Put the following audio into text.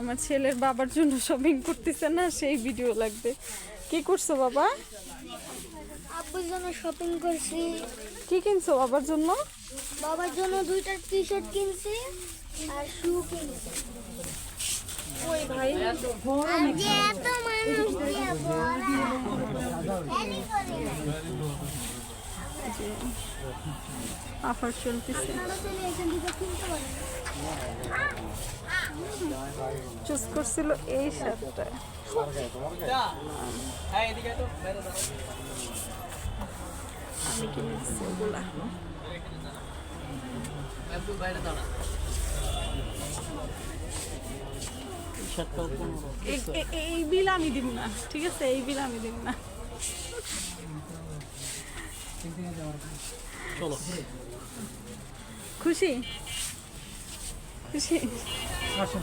আমার ছেলের বাবার জন্য শপিং করতেছে না, সেই ভিডিও লাগবে। কি করছো বাবা? আব্বুর জন্য শপিং করছি। কি কিনছো বাবার জন্য? বাবার জন্য দুইটা টি শার্ট কিনছি আর শু কিনছি। ওই ভাই আজকে এত মানুষ দিয়ে ভরা। অফার চলতেছে। আপনারা চলে এখান থেকে কিনতে পারেন। চুজ করছিল এই শার্টটা। আমি কিনেছি ওগুলা। এই বিল আমি দিব না, ঠিক আছে? এই বিল আমি দিব না। চলো খুশি খুশি। আসেন।